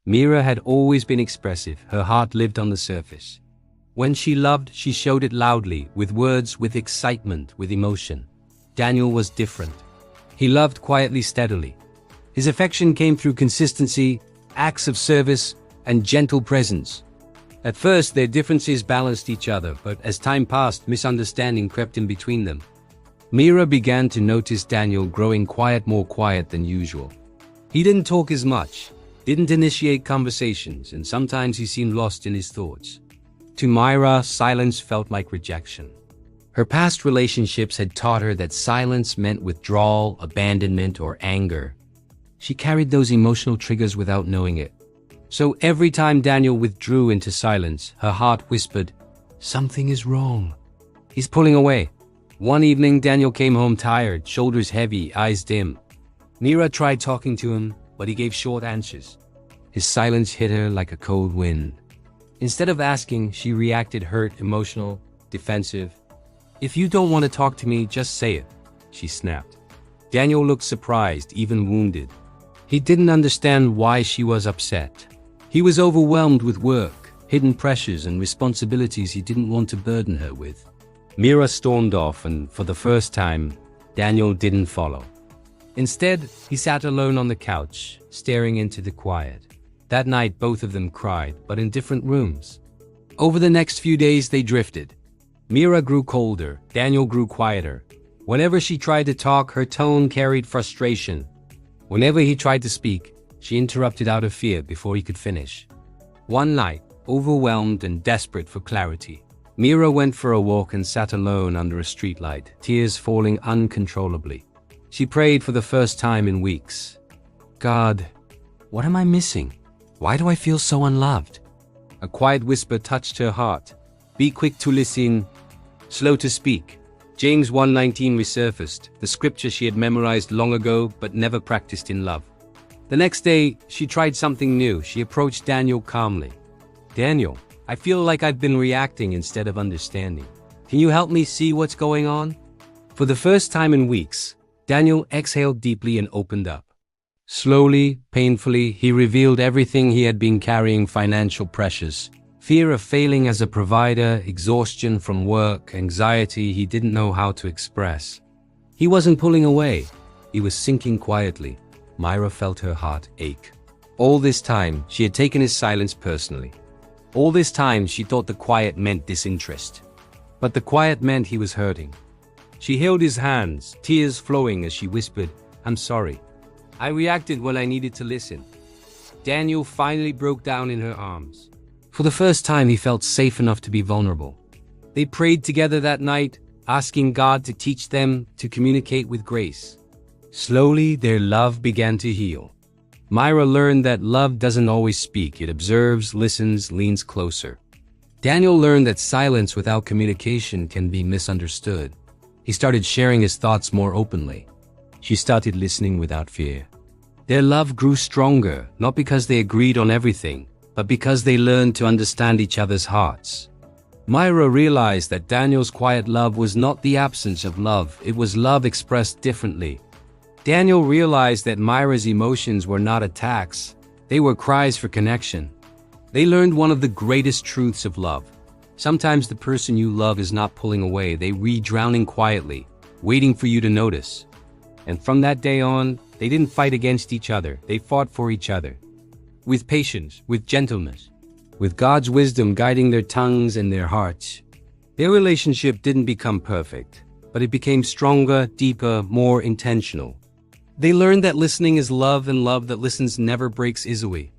Mira had always been expressive, her heart lived on the surface. When she loved, she showed it loudly, with words, with excitement, with emotion. Daniel was different. He loved quietly, steadily. His affection came through consistency, acts of service, and gentle presence. At first, their differences balanced each other, but as time passed, misunderstanding crept in between them. Mira began to notice Daniel growing quiet, more quiet than usual. He didn't talk as much, didn't initiate conversations, and sometimes he seemed lost in his thoughts. To Mira, silence felt like rejection. Her past relationships had taught her that silence meant withdrawal, abandonment, or anger. She carried those emotional triggers without knowing it. So every time Daniel withdrew into silence, her heart whispered, "Something is wrong. He's pulling away." One evening, Daniel came home tired, shoulders heavy, eyes dim. Mira tried talking to him, but he gave short answers. His silence hit her like a cold wind. Instead of asking, she reacted hurt, emotional, defensive. "If you don't want to talk to me, just say it," she snapped. Daniel looked surprised, even wounded. He didn't understand why she was upset. He was overwhelmed with work, hidden pressures, and responsibilities he didn't want to burden her with. Mira stormed off, and for the first time, Daniel didn't follow. Instead, he sat alone on the couch, staring into the quiet. That night, both of them cried, but in different rooms. Over the next few days, they drifted. Mira grew colder, Daniel grew quieter. Whenever she tried to talk, her tone carried frustration. Whenever he tried to speak, she interrupted out of fear before he could finish. One night, overwhelmed and desperate for clarity, Mira went for a walk and sat alone under a streetlight, tears falling uncontrollably. She prayed for the first time in weeks. "God, what am I missing? Why do I feel so unloved?" A quiet whisper touched her heart. "Be quick to listen, slow to speak." James 1:19 resurfaced, the scripture she had memorized long ago but never practiced in love. The next day, she tried something new. She approached Daniel calmly. "Daniel, I feel like I've been reacting instead of understanding. Can you help me see what's going on?" For the first time in weeks, Daniel exhaled deeply and opened up. Slowly, painfully, he revealed everything he had been carrying: financial pressures, fear of failing as a provider, exhaustion from work, anxiety he didn't know how to express. He wasn't pulling away. He was sinking quietly. Mira felt her heart ache. All this time, she had taken his silence personally. All this time, she thought the quiet meant disinterest. But the quiet meant he was hurting. She held his hands, tears flowing as she whispered, "I'm sorry. I reacted when I needed to listen." Daniel finally broke down in her arms. For the first time, he felt safe enough to be vulnerable. They prayed together that night, asking God to teach them to communicate with grace. Slowly, their love began to heal. Mira learned that love doesn't always speak. It observes, listens, leans closer. Daniel learned that silence without communication can be misunderstood. He started sharing his thoughts more openly. She started listening without fear. Their love grew stronger, not because they agreed on everything, but because they learned to understand each other's hearts. Mira realized that Daniel's quiet love was not the absence of love, it was love expressed differently. Daniel realized that Mira's emotions were not attacks, they were cries for connection. They learned one of the greatest truths of love. Sometimes the person you love is not pulling away, they drowning quietly, waiting for you to notice. And from that day on, they didn't fight against each other, they fought for each other. With patience, with gentleness, with God's wisdom guiding their tongues and their hearts. Their relationship didn't become perfect, but it became stronger, deeper, more intentional. They learned that listening is love, and love that listens never breaks easily.